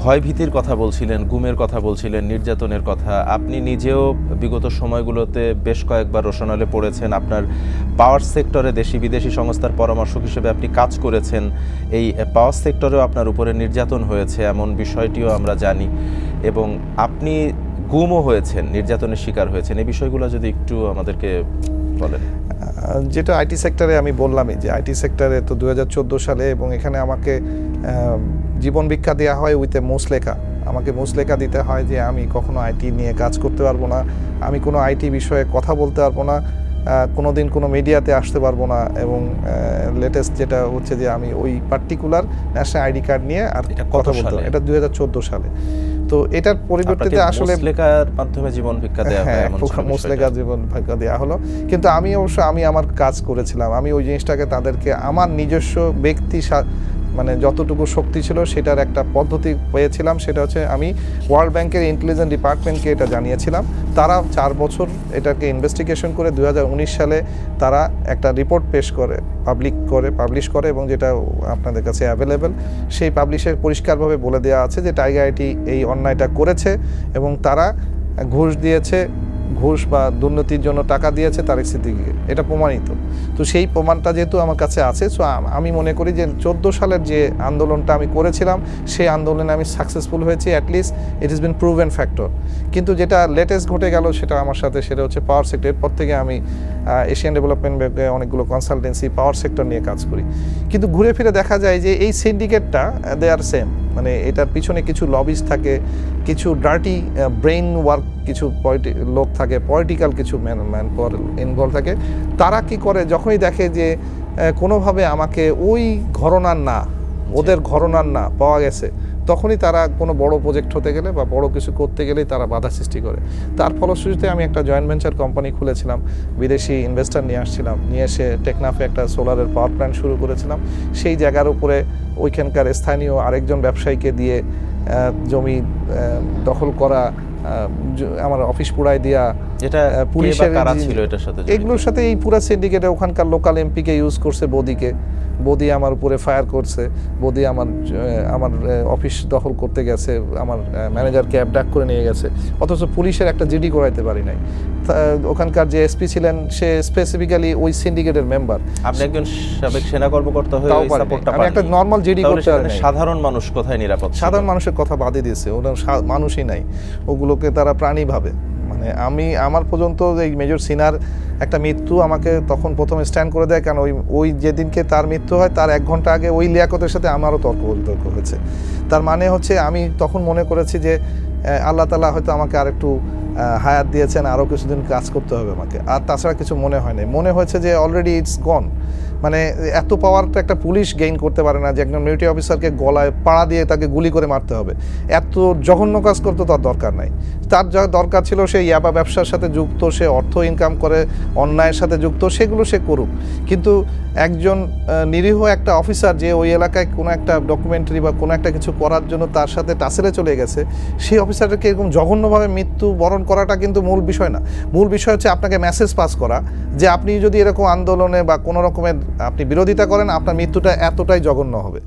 ভয়ভীতির কথা বলছিলেন, গুমের কথা বলছিলেন, নির্যাতনের কথা। আপনি নিজেও বিগত সময়গুলোতে বেশ কয়েকবার রোশনালে পড়েছেন। আপনার পাওয়ার সেক্টরে দেশি বিদেশি সংস্থার পরামর্শক হিসেবে আপনি কাজ করেছেন। এই পাওয়ার সেক্টরেও আপনার উপরে নির্যাতন হয়েছে এমন বিষয়টিও আমরা জানি, এবং আপনি গুমও হয়েছেন, নির্যাতনের শিকার হয়েছেন। এই বিষয়গুলো যদি একটু আমাদেরকে বলেন। যেটা আইটি সেক্টরে আমি বললামই যে আইটি সেক্টরে তো 2014 সালে, এবং এখানে আমাকে জীবন ভিক্ষা দেওয়া হয় উইথ এ মুসলেখা। আমাকে মুসলেখা দিতে হয় যে আমি কখনো আইটি নিয়ে কাজ করতে পারবো না, আমি কোনো আইটি বিষয়ে কথা বলতে পারবো না, কোনো দিন কোনো মিডিয়াতে আসতে পারবো না, এবং লেটেস্ট যেটা হচ্ছে যে আমি ওই পার্টিকুলার ন্যাশনাল আইডি কার্ড নিয়ে আর কথা বলতে পারবো। এটা 2014 সালে। তো এটার পরিবর্তে আসলে মুসলেখার মাধ্যমে জীবন ভিক্ষা দেওয়া হয়, এমন মুসলেখা জীবন ভিক্ষা দেওয়া হলো। কিন্তু আমি অবশ্য আমার কাজ করেছিলাম, আমি ওই জিনিসটাকে তাদেরকে আমার নিজস্ব ব্যক্তি মানে যতটুকু শক্তি ছিল সেটার একটা পদ্ধতি পেয়েছিলাম। সেটা হচ্ছে আমি ওয়ার্ল্ড ব্যাংকের ইন্টেলিজেন্স ডিপার্টমেন্টকে এটা জানিয়েছিলাম। তারা 4 বছর এটাকে ইনভেস্টিগেশন করে 2019 সালে তারা একটা রিপোর্ট পেশ করে, পাবলিশ করে, এবং যেটা আপনাদের কাছে অ্যাভেলেবেল। সেই পাবলিশে পরিষ্কারভাবে বলে দেওয়া আছে যে টাইগার আইটি এই অন্যায়টা করেছে এবং তারা ঘুষ দিয়েছে, ঘুষ বা দুর্নীতির জন্য টাকা দিয়েছে তারেক সিদ্দিকীকে। এটা প্রমাণিত। তো সেই প্রমাণটা যেহেতু আমার কাছে আছে, সো আমি মনে করি যে 14 সালের যে আন্দোলনটা আমি করেছিলাম সেই আন্দোলনে আমি সাকসেসফুল হয়েছি। At least it is bin proven factor. কিন্তু যেটা লেটেস্ট ঘটে গেল সেটা আমার সাথে, সেটা হচ্ছে পাওয়ার সেক্টর। এরপর থেকে আমি এশিয়ান ডেভেলপমেন্ট ব্যাংকে অনেকগুলো কনসালটেন্সি পাওয়ার সেক্টর নিয়ে কাজ করি। কিন্তু ঘুরে ফিরে দেখা যায় যে এই সিন্ডিকেটটা দে আর সেম। মানে এটার পিছনে কিছু লবিস থাকে, কিছু ডার্টি ব্রেইন ওয়ার্ক, কিছু লোক থাকে, পলিটিক্যাল কিছু ম্যান ইনভলভ থাকে। তারা কি করে, যখনই দেখে যে কোনোভাবে আমাকে ওই ঘরানার না, ওদের ঘরানার না পাওয়া গেছে, তখনই তারা কোনো বড় প্রজেক্ট হতে গেলে বা বড় কিছু করতে গেলেই তারা বাধা সৃষ্টি করে। তার ফলশ্রুতিতে আমি একটা জয়েন্ট ভেঞ্চার কোম্পানি খুলেছিলাম, বিদেশি ইনভেস্টর নিয়ে আসছিলাম, নিয়ে এসে টেকনাফে একটা সোলারের পাওয়ার প্ল্যান্ট শুরু করেছিলাম। সেই জায়গার উপরে ওইখানকার স্থানীয় আরেকজন ব্যবসায়ীকে দিয়ে জমি দখল করা, আমার অফিস পুড়াই দেওয়া, এটা পুলিশের কারা ছিল এটার সাথে, এগুলোর সাথে এই পুরা সিন্ডিকেটে ওখানকার লোকাল এমপিকে ইউজ করছে, বদি আমার উপরে ফায়ার করছে, বদি আমার অফিস দখল করতে গেছে, আমার ম্যানেজারকে অ্যাবডাক করে নিয়ে গেছে, অথচ পুলিশের একটা জিডি করাইতে পারি নাই। ওখানকার যে এসপি ছিলেন সে স্পেসিফিক্যালি ওই সিন্ডিকেটের মেম্বার। আপনি একজন সাবেক সেনা কর্মকর্তা হয়ে এই সাপোর্টটা পান। আমি একটা নরমাল জিডি করতে পারি না। সাধারণ মানুষ কোথায় নিরাপদ? সাধারণ মানুষের কথা বাদই দিয়েছে, ওরা মানুষই নাই, ওগুলোকে তারা প্রাণী ভাবে। মানে আমার পর্যন্ত এই মেজর সিনার একটা মৃত্যু আমাকে তখন প্রথমে স্ট্যান্ড করে দেয়, কারণ ওই যেদিনকে তার মৃত্যু হয় তার 1 ঘন্টা আগে ওই লিয়াকতের সাথে আমারও তর্ক হয়েছে। তার মানে হচ্ছে আমি তখন মনে করেছি যে আল্লাহ তাআলা হয়তো আমাকে আরেকটু হায়াত দিয়েছেন, আরও কিছুদিন কাজ করতে হবে আমাকে। আর তাছাড়া কিছু মনে হয় নাই, মনে হয়েছে যে অলরেডি ইটস গন। মানে এত পাওয়ারটা একটা পুলিশ গেইন করতে পারে না যে একজন মিলিটারি অফিসারকে গলায় পাড়া দিয়ে তাকে গুলি করে মারতে হবে। এত জঘন্য কাজ করতে তার দরকার নাই। তার যা দরকার ছিল সে ইয়াবা ব্যবসার সাথে যুক্ত, সে অর্থ ইনকাম করে, অন্যায়ের সাথে যুক্ত, সেগুলো সে করুক। কিন্তু একজন নিরীহ একটা অফিসার যে ওই এলাকায় কোনো একটা ডকুমেন্টারি বা কোনো একটা কিছু করার জন্য তার সাথে টাসেলে চলে গেছে, সেই অফিসারকে এরকম জঘন্যভাবে মৃত্যু বরণ করাটা কিন্তু মূল বিষয় না। মূল বিষয় হচ্ছে আপনাকে মেসেজ পাস করা যে আপনি যদি এরকম আন্দোলনে বা কোনো রকমের আপনি বিরোধিতা করেন, আপনার মৃত্যুটা এতটাই জঘন্য হবে।